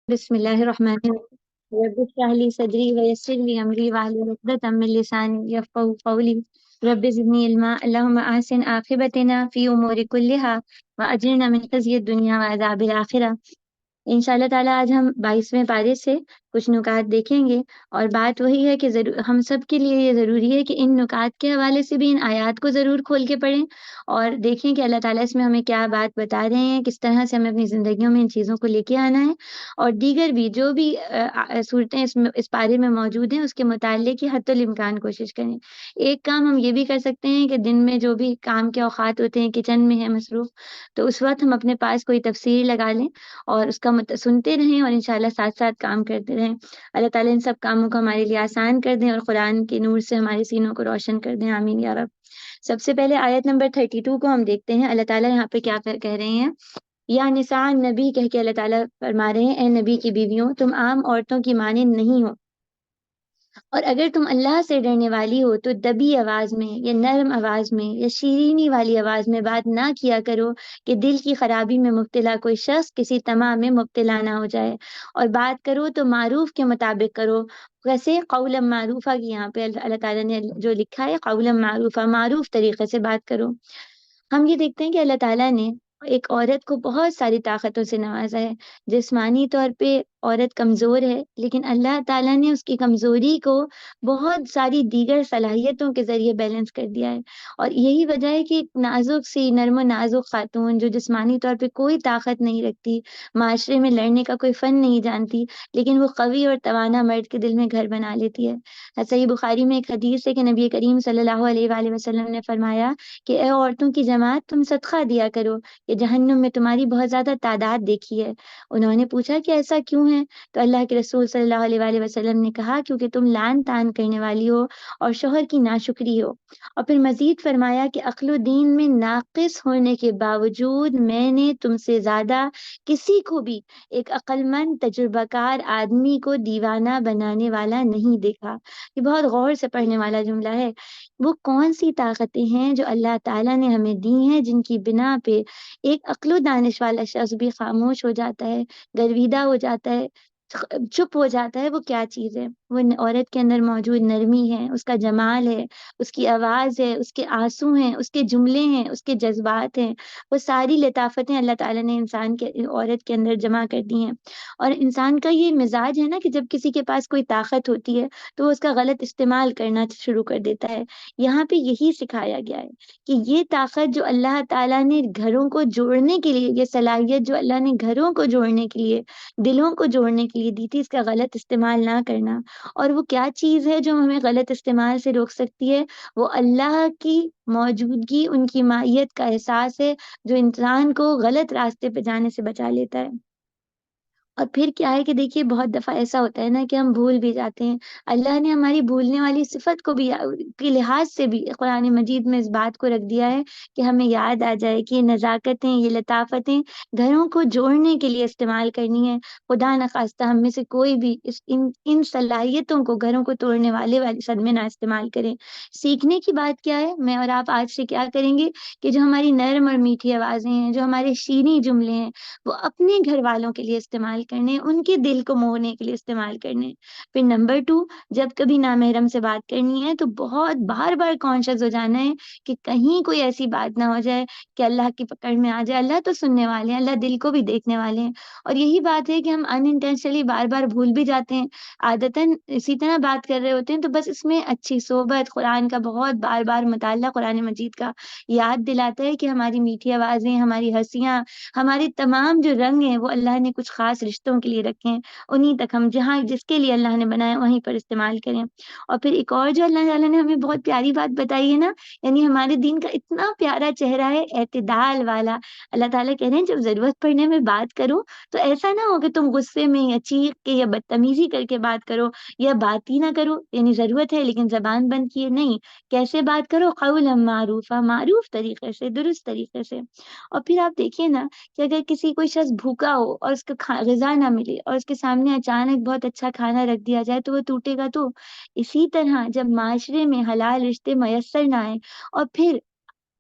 بسم اللہ الرحمن الرحیم رب اشرح لی صدری ویسر لی امری واحلل عقدۃ من لسانی یفقهوا قولی رب زدنی علما اللهم احسن عاقبتنا فی امور كلها واجرنا من خزي الدنیا وعذاب الآخرہ۔ انشاءاللہ تعالیٰ آج ہم 22ویں پارے سے کچھ نکات دیکھیں گے، اور بات وہی ہے کہ ہم سب کے لیے یہ ضروری ہے کہ ان نکات کے حوالے سے بھی ان آیات کو ضرور کھول کے پڑھیں اور دیکھیں کہ اللہ تعالیٰ اس میں ہمیں کیا بات بتا رہے ہیں، کس طرح سے ہمیں اپنی زندگیوں میں ان چیزوں کو لے کے آنا ہے، اور دیگر بھی جو بھی صورتیں اس پارے میں موجود ہیں اس کے متعلق ہی حتی الامکان کوشش کریں۔ ایک کام ہم یہ بھی کر سکتے ہیں کہ دن میں جو بھی کام کے اوقات ہوتے ہیں، کچن میں ہے مصروف، تو اس وقت ہم اپنے پاس کوئی تفسیر لگا لیں اور اس کا سنتے رہیں اور انشاءاللہ ساتھ ساتھ کام کرتے رہیں۔ اللہ تعالیٰ ان سب کاموں کو ہمارے لیے آسان کر دیں اور قرآن کے نور سے ہمارے سینوں کو روشن کر دیں، آمین یا رب۔ سب سے پہلے آیت نمبر 32 کو ہم دیکھتے ہیں، اللہ تعالیٰ یہاں پہ کیا کہہ رہے ہیں۔ یا نساء نبی کہہ کے اللہ تعالیٰ فرما رہے ہیں، اے نبی کی بیویوں، تم عام عورتوں کی مانند نہیں ہو، اور اگر تم اللہ سے ڈرنے والی ہو تو دبی آواز میں یا نرم آواز میں یا شیرینی والی آواز میں بات نہ کیا کرو کہ دل کی خرابی میں مبتلا کوئی شخص کسی طمع میں مبتلا نہ ہو جائے، اور بات کرو تو معروف کے مطابق کرو۔ ویسے قولا معروفہ کی یہاں پہ اللہ تعالیٰ نے جو لکھا ہے قولا معروفہ، معروف طریقے سے بات کرو۔ ہم یہ دیکھتے ہیں کہ اللہ تعالیٰ نے ایک عورت کو بہت ساری طاقتوں سے نوازا ہے۔ جسمانی طور پہ عورت کمزور ہے، لیکن اللہ تعالیٰ نے اس کی کمزوری کو بہت ساری دیگر صلاحیتوں کے ذریعے بیلنس کر دیا ہے، اور یہی وجہ ہے کہ ایک نازک سی نرم و نازک خاتون جو جسمانی طور پہ کوئی طاقت نہیں رکھتی، معاشرے میں لڑنے کا کوئی فن نہیں جانتی، لیکن وہ قوی اور توانا مرد کے دل میں گھر بنا لیتی ہے۔ صحیح بخاری میں ایک حدیث ہے کہ نبی کریم صلی اللہ علیہ وآلہ وسلم نے فرمایا کہ اے عورتوں کی جماعت، تم صدقہ دیا کرو کہ جہنم میں تمہاری بہت زیادہ تعداد دیکھی ہے۔ انہوں نے پوچھا کہ ایسا کیوں ہے؟ تو اللہ کے رسول صلی اللہ علیہ وآلہ وسلم نے کہا کیونکہ تم لعن طعن کرنے والی ہو اور شوہر کی ناشکری ہو۔ اور پھر مزید فرمایا کہ عقل و دین میں ناقص ہونے کے باوجود میں نے تم سے زیادہ کسی کو بھی ایک عقل مند تجربہ کار آدمی کو دیوانہ بنانے والا نہیں دیکھا۔ یہ بہت غور سے پڑھنے والا جملہ ہے۔ وہ کون سی طاقتیں ہیں جو اللہ تعالیٰ نے ہمیں دی ہیں، جن کی بنا پہ ایک عقل و دانش والا شخص بھی خاموش ہو جاتا ہے، گرویدہ ہو جاتا ہے، چپ ہو جاتا ہے؟ وہ کیا چیز ہے؟ وہ عورت کے اندر موجود نرمی ہے، اس کا جمال ہے، اس کی آواز ہے، اس کے آنسو ہیں، اس کے جملے ہیں، اس کے جذبات ہیں، وہ ساری لطافتیں اللہ تعالیٰ نے عورت کے اندر جمع کر دی ہیں۔ اور انسان کا یہ مزاج ہے نا کہ جب کسی کے پاس کوئی طاقت ہوتی ہے تو وہ اس کا غلط استعمال کرنا شروع کر دیتا ہے۔ یہاں پہ یہی سکھایا گیا ہے کہ یہ طاقت جو اللہ تعالیٰ نے گھروں کو جوڑنے کے لیے، یہ صلاحیت جو اللہ نے گھروں کو جوڑنے کے لیے، دلوں کو جوڑنے کے لیے دی تھی، اس کا غلط استعمال نہ کرنا۔ اور وہ کیا چیز ہے جو ہمیں غلط استعمال سے روک سکتی ہے؟ وہ اللہ کی موجودگی، ان کی معیت کا احساس ہے، جو انسان کو غلط راستے پہ جانے سے بچا لیتا ہے۔ اور پھر کیا ہے کہ دیکھیے بہت دفعہ ایسا ہوتا ہے نا کہ ہم بھول بھی جاتے ہیں۔ اللہ نے ہماری بھولنے والی صفت کو بھی کے لحاظ سے بھی قرآن مجید میں اس بات کو رکھ دیا ہے کہ ہمیں یاد آ جائے کہ یہ نزاکتیں، یہ لطافتیں گھروں کو جوڑنے کے لیے استعمال کرنی ہے۔ خدا نخواستہ ہم میں سے کوئی بھی ان صلاحیتوں کو گھروں کو توڑنے والے صدمے نہ استعمال کریں۔ سیکھنے کی بات کیا ہے؟ میں اور آپ آج سے کیا کریں گے کہ جو ہماری نرم اور میٹھی آوازیں ہیں، جو ہمارے شیریں جملے ہیں، وہ اپنے گھر والوں کے لیے استعمال کرنے، ان کے دل کو موہنے کے لیے استعمال کرنے۔ پھر نمبر 2، جب کبھی نامحرم سے بات کرنی ہے تو بہت بار بار کانشیس ہو جانا ہے کہ کہیں کوئی ایسی بات نہ ہو جائے کہ اللہ کی پکڑ میں آ جائے۔ اللہ تو سننے والے ہیں، اللہ دل کو بھی دیکھنے والے ہیں، اور یہی بات ہے کہ ہم انٹینشنلی بار بار بھول بھی جاتے ہیں، عادتاً اسی طرح بات کر رہے ہوتے ہیں، تو بس اس میں اچھی صحبت، قرآن کا بہت بار بار مطالعہ قرآن مجید کا یاد دلاتا ہے کہ ہماری میٹھی آوازیں، ہماری ہنسیاں، ہمارے تمام جو رنگ ہیں وہ اللہ نے کچھ خاص رشتوں کے لیے رکھے ہیں، انہیں تک ہم جہاں جس کے لیے اللہ نے بنایا وہیں پر استعمال کریں۔ اور پھر ایک اور جو اللہ تعالیٰ نے ہمیں بہت پیاری بات بتائی ہے نا، یعنی ہمارے دین کا اتنا پیارا چہرہ ہے اعتدال والا۔ اللہ تعالیٰ کہہ رہے ہیں جب ضرورت پڑنے میں بات کرو تو ایسا نہ ہو کہ تم غصے میں یا چیخ کے یا بدتمیزی کر کے بات کرو یا بات ہی نہ کرو، یعنی ضرورت ہے لیکن زبان بند کیے نہیں، کیسے بات کرو؟ قولا معروفہ، معروف طریقے سے، درست طریقے سے۔ اور پھر آپ دیکھیے نا کہ اگر کسی کوئی شخص بھوکا ہو اور اس کا غذا نہ ملے اور اس کے سامنے اچانک بہت اچھا کھانا رکھ دیا جائے تو وہ ٹوٹے گا؟ تو اسی طرح جب معاشرے میں حلال رشتے میسر نہ آئے اور پھر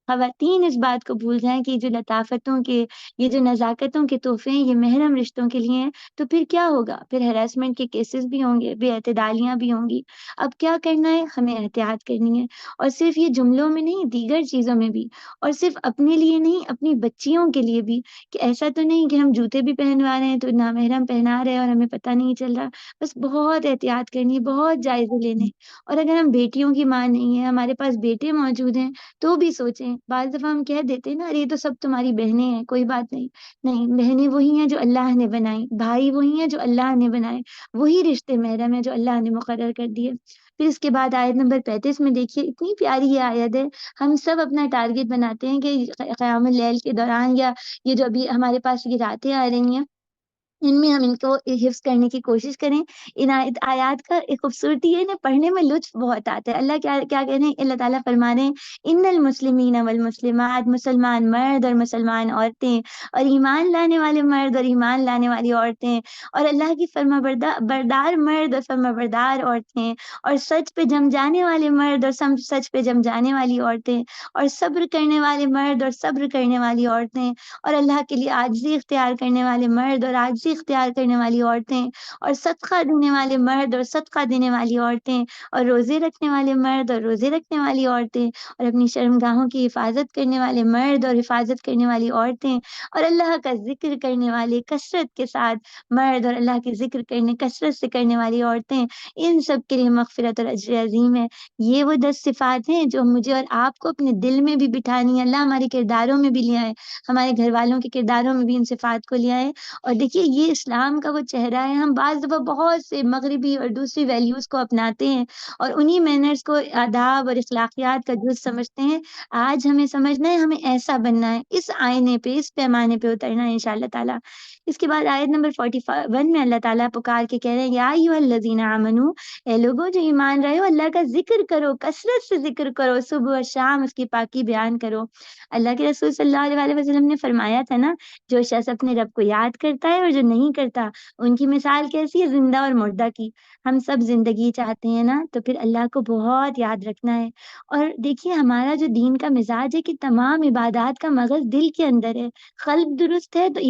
خواتین اس بات کو بھول جائیں کہ جو لطافتوں کے، یہ جو نزاکتوں کے تحفے ہیں یہ محرم رشتوں کے لیے ہیں، تو پھر کیا ہوگا؟ پھر ہراسمنٹ کے کیسز بھی ہوں گے، بے اعتدالیاں بھی ہوں گی۔ اب کیا کرنا ہے؟ ہمیں احتیاط کرنی ہے، اور صرف یہ جملوں میں نہیں، دیگر چیزوں میں بھی، اور صرف اپنے لیے نہیں، اپنی بچیوں کے لیے بھی، کہ ایسا تو نہیں کہ ہم جوتے بھی پہنوا رہے ہیں تو نامحرم پہنا رہے ہیں اور ہمیں پتہ نہیں چل رہا۔ بس بہت احتیاط کرنی ہے، بہت جائزے لینے ہیں۔ اور اگر ہم بیٹیوں کی ماں نہیں ہیں، ہمارے پاس بیٹے موجود ہیں، تو بھی سوچیں۔ بعض دفعہ ہم کہہ دیتے ہیں نا، ارے یہ تو سب تمہاری بہنیں ہیں، کوئی بات نہیں۔ نہیں، بہنیں وہی ہیں جو اللہ نے بنائی، بھائی وہی ہیں جو اللہ نے بنائے، وہی رشتے محرم ہیں جو اللہ نے مقرر کر دیے۔ پھر اس کے بعد آیت نمبر 35 میں دیکھیے، اتنی پیاری یہ آیت ہے۔ ہم سب اپنا ٹارگٹ بناتے ہیں کہ قیام اللیل کے دوران، یا یہ جو ابھی ہمارے پاس یہ راتیں آ رہی ہیں، ان میں ہم ان کو حفظ کرنے کی کوشش کریں۔ ان آیات کا ایک خوبصورتی ہے، انہیں پڑھنے میں لطف بہت آتا ہے۔ اللہ کیا کیا کہہ رہے ہیں؟ اللہ تعالیٰ فرما رہے ہیں، ان المسلمین والمسلمات، مسلمان مرد اور مسلمان عورتیں، اور ایمان لانے والے مرد اور ایمان لانے والی عورتیں، اور اللہ کی فرما بردار مرد اور فرما بردار عورتیں، اور سچ پہ جم جانے والے مرد اور سچ پہ جم جانے والی عورتیں، اور صبر کرنے والے مرد اور صبر کرنے والی عورتیں، اور اللہ کے لیے عاجزی اختیار کرنے والے مرد اور عاجزی اختیار کرنے والی عورتیں، اور صدقہ دینے والے مرد اور صدقہ دینے والی عورتیں، اور روزے رکھنے والے مرد اور روزے رکھنے والی عورتیں، اور اپنی شرمگاہوں کی حفاظت کرنے والے مرد اور حفاظت کرنے والی عورتیں، اور اللہ کا ذکر کرنے والے کثرت کے ساتھ مرد، اور اللہ کے ذکر کرنے کثرت سے کرنے والی عورتیں، ان سب کے لیے مغفرت اور اجر عظیم ہے۔ یہ وہ 10 صفات ہیں جو مجھے اور آپ کو اپنے دل میں بھی بٹھانی ہے۔ اللہ ہمارے کرداروں میں بھی لے آئے، ہمارے گھر والوں کے کرداروں میں بھی ان صفات کو لے آئے۔ اور دیکھیے، یہ اسلام کا وہ چہرہ ہے۔ ہم بعض دفعہ بہت سے مغربی اور دوسری ویلیوز کو اپناتے ہیں اور انہی مینرز کو آداب اور اخلاقیات کا جز سمجھتے ہیں۔ آج ہمیں سمجھنا ہے، ہمیں ایسا بننا ہے، اس آئینے پہ، اس پیمانے پہ اترنا ہے انشاءاللہ تعالیٰ۔ اس کے بعد آیت نمبر 41 میں اللہ تعالیٰ پکار کے کہہ رہے ہیں، یا ایھا الذین آمنو، اے لوگوں جو ایمان رہے ہو، اللہ کا ذکر کرو، کثرت سے ذکر کرو، صبح و شام اس کی پاکی بیان کرو۔ اللہ کے رسول صلی اللہ علیہ وسلم نے فرمایا تھا نا، جو شخص اپنے رب کو یاد کرتا ہے اور جو نہیں کرتا، ان کی مثال کیسی ہے؟ زندہ اور مردہ کی۔ ہم سب زندگی چاہتے ہیں نا، تو پھر اللہ کو بہت یاد رکھنا ہے۔ اور دیکھیے، ہمارا جو دین کا مزاج ہے کہ تمام عبادات کا مغز دل کے اندر ہے۔ قلب درست ہے تو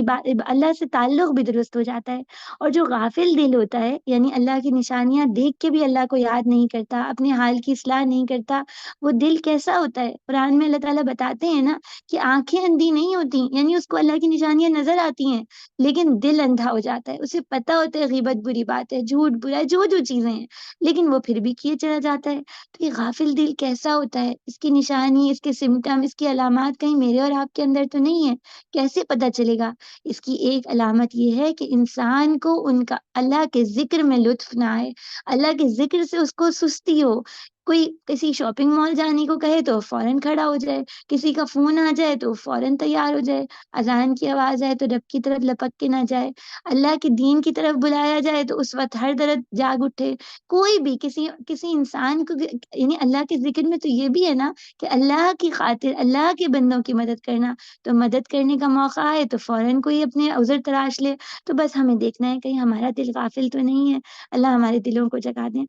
اللہ سے تعلق بھی درست ہو جاتا ہے۔ اور جو غافل دل ہوتا ہے، یعنی اللہ کی نشانیاں دیکھ کے بھی اللہ کو یاد نہیں کرتا، اپنے حال کی اصلاح نہیں کرتا، وہ دل کیسا ہوتا ہے؟ قرآن میں اللہ تعالیٰ بتاتے ہیں نا کہ آنکھیں اندھی نہیں ہوتی، یعنی اس کو اللہ کی نشانیاں نظر آتی ہیں، لیکن دل اندھا ہو جاتا ہے۔ اسے پتہ ہوتا ہے غیبت بری بات ہے، جھوٹ برا ہے، جو جو چیزیں ہیں، لیکن وہ پھر بھی کیے چلا جاتا ہے۔ تو یہ غافل دل کیسا ہوتا ہے؟ اس کی نشانی، اس کے سمٹم، اس کی علامات کہیں میرے اور آپ کے اندر تو نہیں ہے؟ کیسے پتہ چلے گا؟ اس کی ایک علامت یہ ہے کہ انسان کو ان کا اللہ کے ذکر میں لطف نہ آئے، اللہ کے ذکر سے اس کو سستی ہو۔ کوئی کسی شاپنگ مال جانے کو کہے تو فوراً کھڑا ہو جائے، کسی کا فون آ جائے تو فوراً تیار ہو جائے، اذان کی آواز آئے تو رب کی طرف لپک کے نہ جائے، اللہ کے دین کی طرف بلایا جائے تو اس وقت ہر طرف جاگ اٹھے۔ کوئی بھی کسی انسان کو، یعنی اللہ کے ذکر میں تو یہ بھی ہے نا کہ اللہ کی خاطر، اللہ کے بندوں کی مدد کرنا، تو مدد کرنے کا موقع آئے تو فوراً کوئی اپنے عذر تراش لے۔ تو بس ہمیں دیکھنا ہے کہیں ہمارا دل غافل تو نہیں ہے۔ اللہ ہمارے دلوں کو جگا دیں۔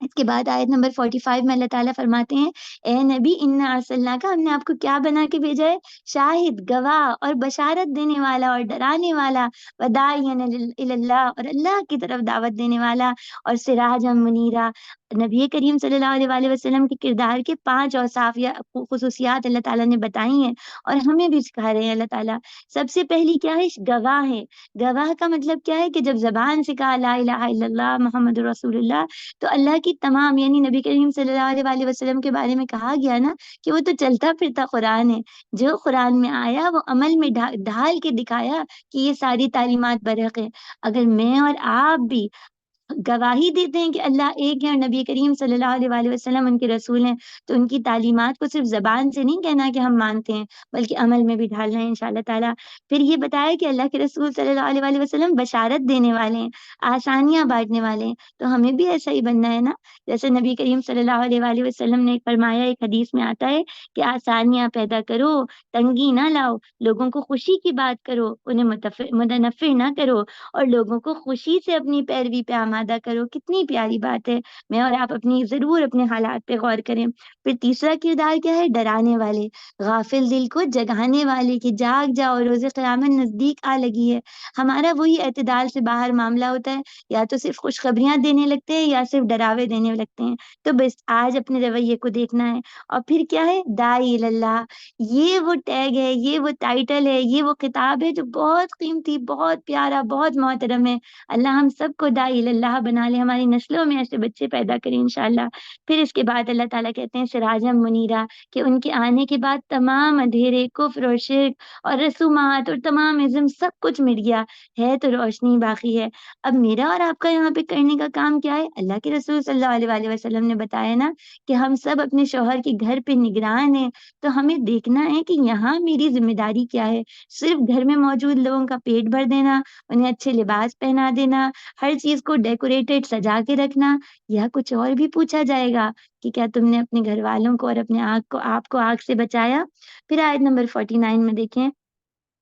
اس کے بعد آیت نمبر 45 میں اللہ تعالیٰ فرماتے ہیں، اے نبی، انا ارسلناک، ہم نے آپ کو کیا بنا کے بھیجا ہے؟ شاہد، گواہ اور بشارت دینے والا اور ڈرانے والا، وداعیا الی اللہ، اور اللہ کی طرف دعوت دینے والا، اور سراجا منیرا۔ نبی کریم صلی اللہ علیہ وآلہ وسلم کے کردار کے 5 اوصاف یا خصوصیات اللہ تعالیٰ نے بتائی ہیں، اور ہمیں بھی سکھا رہے ہیں اللہ تعالیٰ۔ سب سے پہلی کیا ہے؟ گواہ ہے۔ گواہ کا مطلب کیا ہے؟ کہ جب زبان سے کہا لا الہ الا اللہ محمد رسول اللہ، تو اللہ کی تمام، یعنی نبی کریم صلی اللہ علیہ وآلہ وسلم کے بارے میں کہا گیا نا کہ وہ تو چلتا پھرتا قرآن ہے۔ جو قرآن میں آیا وہ عمل میں ڈھال کے دکھایا کہ یہ ساری تعلیمات برحق ہے۔ اگر میں اور آپ بھی گواہی دیتے ہیں کہ اللہ ایک ہے اور نبی کریم صلی اللہ علیہ وآلہ وسلم ان کے رسول ہیں، تو ان کی تعلیمات کو صرف زبان سے نہیں کہنا کہ ہم مانتے ہیں، بلکہ عمل میں بھی ڈھالنا ہے انشاءاللہ تعالیٰ۔ پھر یہ بتایا کہ اللہ کے رسول صلی اللہ علیہ وآلہ وسلم بشارت دینے والے ہیں، آسانیاں بانٹنے والے ہیں، تو ہمیں بھی ایسا ہی بننا ہے نا۔ جیسے نبی کریم صلی اللہ علیہ وآلہ وسلم نے فرمایا، ایک حدیث میں آتا ہے کہ آسانیاں پیدا کرو، تنگی نہ لاؤ، لوگوں کو خوشی کی بات کرو، انہیں متنفر نہ کرو، اور لوگوں کو خوشی سے اپنی پیروی پہ آمادہ ادا کرو. کتنی پیاری بات ہے. میں اور آپ اپنی ضرور اپنے حالات پہ غور کریں. پھر تیسرا کردار کیا ہے؟ ڈرانے والے، غافل دل کو جگانے والے کہ جاگ جاؤ، روز قیامت نزدیک آ لگی ہے. ہمارا وہی اعتدال سے باہر معاملہ ہوتا ہے، یا تو صرف خوشخبریاں دینے لگتے ہیں یا صرف ڈراوے دینے لگتے ہیں. تو بس آج اپنے رویے کو دیکھنا ہے. اور پھر کیا ہے؟ داعی اللہ. یہ وہ ٹیگ ہے، یہ وہ ٹائٹل ہے، یہ وہ کتاب ہے جو بہت قیمتی، بہت پیارا، بہت محترم ہے. اللہ ہم سب کو داعی اللہ بنا لے، ہماری نسلوں میں ایسے بچے پیدا کریں انشاءاللہ. پھر اس کے بعد اللہ تعالیٰ کہتے ہیں سراجم منیرا، کہ ان کے آنے کے بعد تمام اندھیرے، کفر اور شرک اور رسومات اور تمام ازم سب کچھ مٹ گیا ہے، تو روشنی باقی ہے. اب میرا اور آپ کا یہاں پہ کرنے کا کام کیا ہے؟ اللہ کے رسول صلی اللہ علیہ وآلہ وسلم نے بتایا نا کہ ہم سب اپنے شوہر کے گھر پہ نگران ہیں. تو ہمیں دیکھنا ہے کہ یہاں میری ذمہ داری کیا ہے. صرف گھر میں موجود لوگوں کا پیٹ بھر دینا، انہیں اچھے لباس پہنا دینا، ہر چیز کو ڈیکوریٹڈ سجا کے رکھنا، یا کچھ اور بھی پوچھا جائے گا کہ کیا تم نے اپنے گھر والوں کو اور اپنے آپ کو آگ سے بچایا؟ پھر آیت نمبر 49 میں دیکھیں،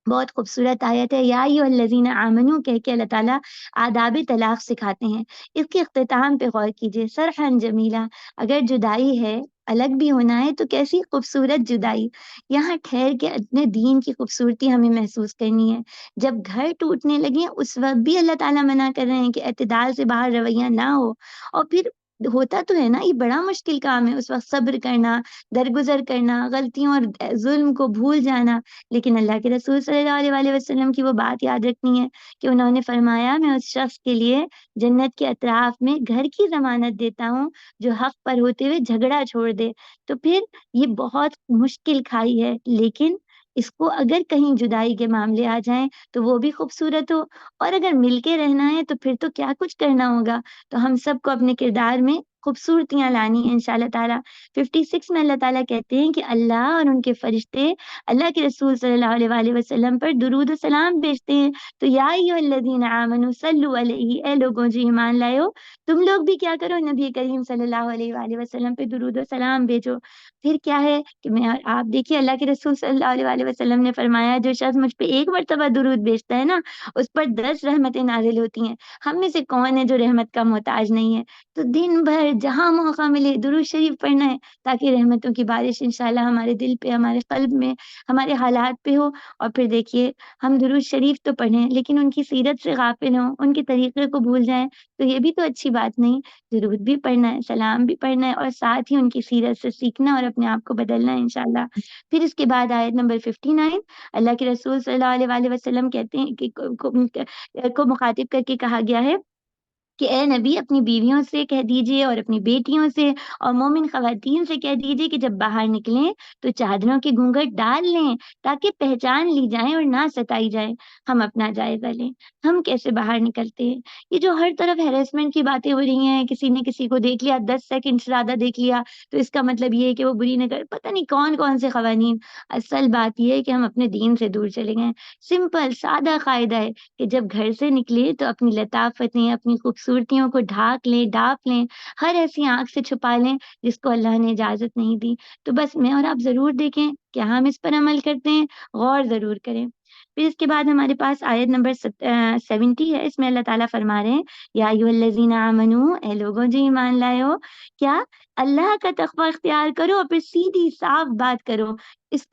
بہت خوبصورت آیت ہے. یا ایھا الذین آمنو کہہ کے اللہ تعالیٰ آداب طلاق سکھاتے ہیں. اس کے اختتام پہ غور کیجیے. سرحن جمیلا، اگر جدائی ہے، الگ بھی ہونا ہے، تو کیسی خوبصورت جدائی. یہاں ٹھہر کے اپنے دین کی خوبصورتی ہمیں محسوس کرنی ہے. جب گھر ٹوٹنے لگے اس وقت بھی اللہ تعالیٰ منع کر رہے ہیں کہ اعتدال سے باہر رویہ نہ ہو. اور پھر ہوتا تو ہے نا، یہ بڑا مشکل کام ہے اس وقت صبر کرنا، درگزر کرنا، غلطیوں اور ظلم کو بھول جانا. لیکن اللہ کے رسول صلی اللہ علیہ وآلہ وسلم کی وہ بات یاد رکھنی ہے کہ انہوں نے فرمایا میں اس شخص کے لیے جنت کے اطراف میں گھر کی ضمانت دیتا ہوں جو حق پر ہوتے ہوئے جھگڑا چھوڑ دے. تو پھر یہ بہت مشکل کھائی ہے، لیکن اس کو اگر کہیں جدائی کے معاملے آ جائیں تو وہ بھی خوبصورت ہو، اور اگر مل کے رہنا ہے تو پھر تو کیا کچھ کرنا ہوگا. تو ہم سب کو اپنے کردار میں خوبصورتیاں لانی ہیں انشاءاللہ تعالیٰ. 56 میں اللہ تعالیٰ کہتے ہیں کہ اللہ اور ان کے فرشتے اللہ کے رسول صلی اللہ علیہ وآلہ وسلم پر درود و سلام بھیجتے ہیں. تو یا ایھا الذین آمنوا صلوا علیہ، اے لوگوں جو ایمان لائے ہو، تم لوگ بھی کیا کرو؟ نبی کریم صلی اللہ علیہ وآلہ وسلم پہ درود و سلام بھیجو. پھر کیا ہے کہ میں اور آپ دیکھیے، اللہ کے رسول صلی اللہ علیہ وآلہ وسلم نے فرمایا جو شخص مجھ پہ ایک مرتبہ درود بھیجتا ہے نا، اس پر 10 رحمتیں نازل ہوتی ہیں. ہم میں سے کون ہے جو رحمت کا محتاج نہیں ہے؟ تو دن بھر جہاں موقع ملے درود شریف پڑھنا ہے، تاکہ رحمتوں کی بارش انشاءاللہ ہمارے دل پہ، ہمارے قلب میں، ہمارے حالات پہ ہو. اور پھر دیکھیے، ہم درود شریف تو پڑھیں لیکن ان کی سیرت سے غافل ہوں، ان کے طریقے کو بھول جائیں، تو یہ بھی تو اچھی بات نہیں. درود بھی پڑھنا ہے، سلام بھی پڑھنا ہے، اور ساتھ ہی ان کی سیرت سے سیکھنا اور اپنے آپ کو بدلنا ہے انشاءاللہ. پھر اس کے بعد آیت نمبر 59، اللہ کے رسول صلی اللہ علیہ وآلہ وسلم کہتے ہیں کہ کو مخاطب کر کے کہا گیا ہے کہ اے نبی اپنی بیویوں سے کہہ دیجئے اور اپنی بیٹیوں سے اور مومن خواتین سے کہہ دیجئے کہ جب باہر نکلیں تو چادروں کے گھونگھٹ ڈال لیں تاکہ پہچان لی جائیں اور نہ ستائی جائیں. ہم اپنا جائزہ لیں، ہم کیسے باہر نکلتے ہیں. یہ جو ہر طرف ہیرسمنٹ کی باتیں ہو رہی ہیں، کسی نے کسی کو دیکھ لیا، 10 سیکنڈ سے زیادہ دیکھ لیا تو اس کا مطلب یہ ہے کہ وہ بری نظر، پتہ نہیں کون کون سے قوانین. اصل بات یہ ہے کہ ہم اپنے دین سے دور چلے گئے. سمپل سادہ قاعدہ ہے کہ جب گھر سے نکلے تو اپنی لطافتیں، اپنی خوبصورتیوں کو ڈھانک لیں، ڈانپ لیں، ہر ایسی آنکھ سے چھپا لیں جس کو اللہ نے اجازت نہیں دی. تو بس میں اور آپ ضرور دیکھیں کیا ہم اس پر عمل کرتے ہیں، غور ضرور کریں. پھر اس کے بعد ہمارے پاس آیت نمبر 70 ہے. اس میں اللہ تعالیٰ فرما رہے ہیں یا ایھا الذین آمنو، اے لوگوں جو ایمان لائے ہو، کیا اللہ کا تقوی اختیار کرو اور پھر سیدھی صاف بات کرو. اس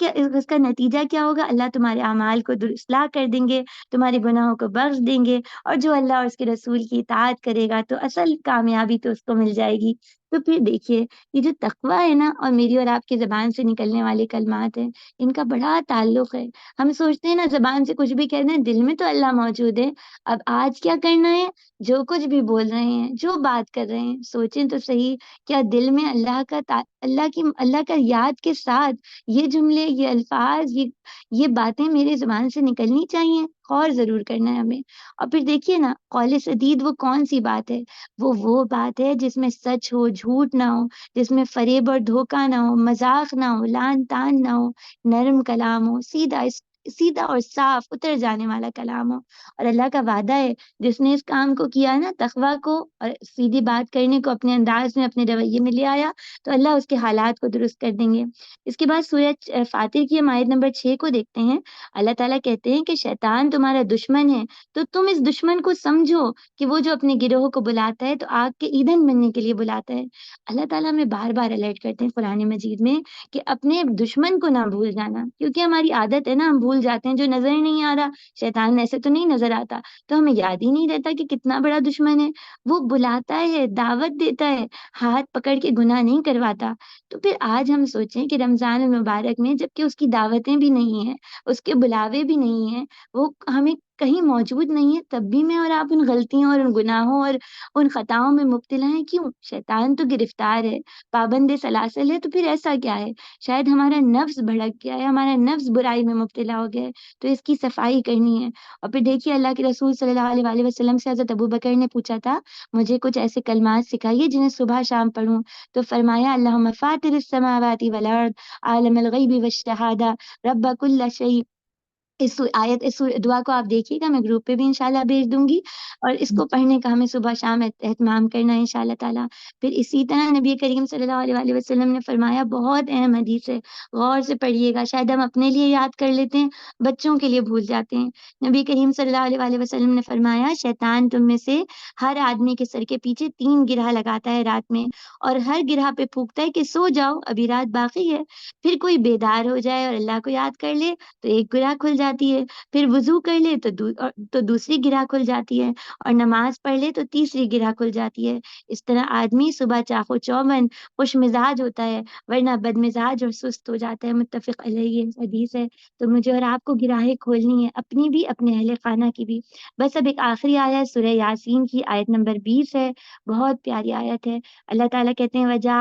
کا نتیجہ کیا ہوگا؟ اللہ تمہارے اعمال کو اصلاح کر دیں گے، تمہارے گناہوں کو بخش دیں گے، اور جو اللہ اور اس کے رسول کی اطاعت کرے گا تو اصل کامیابی تو اس کو مل جائے گی. تو پھر دیکھیے، یہ جو تقوی ہے نا، اور میری اور آپ کی زبان سے نکلنے والے کلمات ہیں، ان کا بڑا تعلق ہے. ہم سوچتے ہیں نا زبان سے کچھ بھی کہہ دیں، دل میں تو اللہ موجود ہے. اب آج کیا کرنا ہے؟ جو کچھ بھی بول رہے ہیں، جو بات کر رہے ہیں، سوچیں تو صحیح، کیا دل میں اللہ کا یاد کے ساتھ یہ جملے، یہ الفاظ، یہ باتیں میرے زبان سے نکلنی چاہیے؟ غور ضرور کرنا ہے ہمیں. اور پھر دیکھیے نا، قول سدید وہ کون سی بات ہے؟ وہ بات ہے جس میں سچ ہو، جھوٹ نہ ہو، جس میں فریب اور دھوکہ نہ ہو، مذاق نہ ہو، لعن طعن نہ ہو، نرم کلام ہو، سیدھا سیدھا اور صاف اتر جانے والا کلام ہو۔ اور اللہ کا وعدہ ہے جس نے اس کام کو کیا نا، تقوی کو اور سیدھی بات کرنے کو اپنے انداز میں اپنے رویے میں لے آیا، تو اللہ اس کے حالات کو درست کر دیں گے۔ اس کے بعد سورہ فاتر کی ہم آیت نمبر 6 کو دیکھتے ہیں۔ اللہ تعالیٰ کہتے ہیں کہ شیطان تمہارا دشمن ہے، تو تم اس دشمن کو سمجھو کہ وہ جو اپنے گروہ کو بلاتا ہے تو آگ کے ایندھن بننے کے لیے بلاتا ہے۔ اللہ تعالیٰ ہمیں بار بار الرٹ کرتے ہیں قرآن مجید میں کہ اپنے دشمن کو نہ بھول جانا، کیونکہ ہماری عادت ہے نا، ہم بھول جاتے ہیں، جو نظر ہی نہیں آ رہا، شیطان ایسے تو نہیں نظر آتا، تو ہمیں یاد ہی نہیں رہتا کہ کتنا بڑا دشمن ہے۔ وہ بلاتا ہے، دعوت دیتا ہے، ہاتھ پکڑ کے گناہ نہیں کرواتا۔ تو پھر آج ہم سوچیں کہ رمضان المبارک میں جبکہ اس کی دعوتیں بھی نہیں ہیں، اس کے بلاوے بھی نہیں ہیں، وہ ہمیں کہیں موجود نہیں ہے، تب بھی میں اور آپ ان غلطیوں اور ان گناہوں اور ان خطاؤں میں مبتلا ہیں۔ کیوں؟ شیطان تو گرفتار ہے، پابند سلاسل ہے، تو پھر ایسا کیا ہے؟ شاید ہمارا نفس بھڑک گیا ہے، ہمارا نفس برائی میں مبتلا ہو گیا ہے، تو اس کی صفائی کرنی ہے۔ اور پھر دیکھیے اللہ کے رسول صلی اللہ علیہ وآلہ وسلم سے حضرت ابوبکر نے پوچھا تھا، مجھے کچھ ایسے کلمات سکھائیے جنہیں صبح شام پڑھوں، تو فرمایا اللہم فاطر السماوات والارض عالم الغیب والشہادہ رب کل شیء۔ اس دعا کو آپ دیکھیے گا، میں گروپ پہ بھی انشاءاللہ بھیج دوں گی، اور اس کو پڑھنے کا ہمیں صبح شام اہتمام کرنا ہے انشاءاللہ تعالیٰ۔ پھر اسی طرح نبی کریم صلی اللہ علیہ وآلہ وسلم نے فرمایا، بہت اہم حدیث ہے، غور سے پڑھیے گا، شاید ہم اپنے لیے یاد کر لیتے ہیں، بچوں کے لیے بھول جاتے ہیں۔ نبی کریم صلی اللہ علیہ وآلہ وسلم نے فرمایا، شیطان تم میں سے ہر آدمی کے سر کے پیچھے 3 گرہ لگاتا ہے رات میں، اور ہر گرہ پہ پھونکتا ہے کہ سو جاؤ، ابھی رات باقی ہے۔ پھر کوئی بیدار ہو جائے اور اللہ کو یاد کر لے تو ایک گرہ کھل جاتی ہے، پھر وضو کر لے تو دوسری گرہ کھل جاتی ہے، اور نماز پڑھ لے تو تیسری گرہ کھل جاتی ہے۔ اس طرح آدمی صبح چاقو چوبند خوش مزاج ہوتا ہے، ورنہ بد مزاج اور سست ہو جاتا ہے۔ متفق علیہ یہ حدیث ہے۔ تو مجھے اور آپ کو گراہیں کھولنی ہے، اپنی بھی اپنے اہل خانہ کی بھی۔ بس اب ایک آخری آیت سورہ یاسین کی آیت نمبر 20 ہے، بہت پیاری آیت ہے۔ اللہ تعالیٰ کہتے ہیں وجا،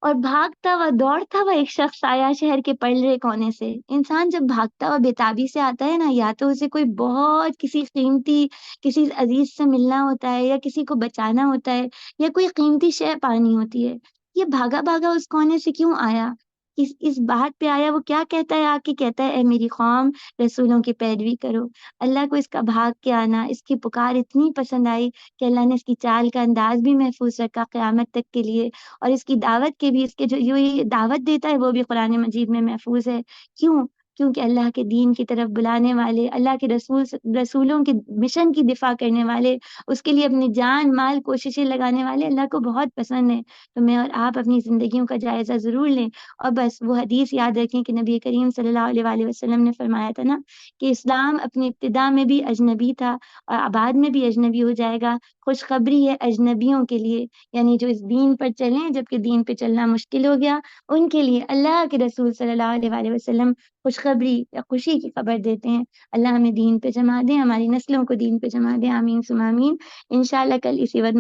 اور بھاگتا ہوا دوڑتا ہوا ایک شخص آیا شہر کے پلڑے کونے سے۔ انسان جب بھاگتا ہوا بےتابی سے آتا ہے نا، یا تو اسے کوئی بہت کسی قیمتی کسی عزیز سے ملنا ہوتا ہے، یا کسی کو بچانا ہوتا ہے، یا کوئی قیمتی شے پانی ہوتی ہے۔ یہ بھاگا بھاگا اس کونے سے کیوں آیا؟ اس بات پہ آیا، وہ کیا کہتا ہے؟ آ کے کہتا ہے اے میری قوم، رسولوں کی پیروی کرو۔ اللہ کو اس کا بھاگ کے آنا، اس کی پکار اتنی پسند آئی کہ اللہ نے اس کی چال کا انداز بھی محفوظ رکھا قیامت تک کے لیے، اور اس کی دعوت کے بھی، اس کے جو یہ دعوت دیتا ہے وہ بھی قرآن مجید میں محفوظ ہے۔ کیوں؟ کیونکہ اللہ کے دین کی طرف بلانے والے، اللہ کے رسولوں کے مشن کی دفاع کرنے والے، اس کے لیے اپنی جان مال کوششیں لگانے والے اللہ کو بہت پسند ہے۔ تو میں اور آپ اپنی زندگیوں کا جائزہ ضرور لیں، اور بس وہ حدیث یاد رکھیں کہ نبی کریم صلی اللہ علیہ وآلہ وسلم نے فرمایا تھا نا کہ اسلام اپنی ابتدا میں بھی اجنبی تھا اور بعد میں بھی اجنبی ہو جائے گا۔ خوشخبری ہے اجنبیوں کے لیے، یعنی جو اس دین پر چلیں جبکہ دین پہ چلنا مشکل ہو گیا، ان کے لیے اللہ کے رسول صلی اللہ علیہ وآلہ وسلم خوشخبری یا خوشی کی خبر دیتے ہیں۔ اللہ ہمیں دین پہ جما دے، ہماری نسلوں کو دین پہ جما دے، آمین ثم آمین۔ انشاءاللہ کل اسی وقت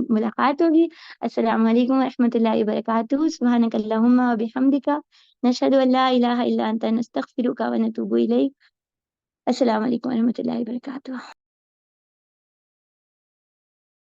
ملاقات ہوگی۔ السلام علیکم ورحمۃ اللہ وبرکاتہ۔ سبحانک اللہم و بحمدک، نشہد ان لا الہ الا انت، نستغفرک و نتوب الیک۔ السلام علیکم ورحمۃ اللہ وبرکاتہ۔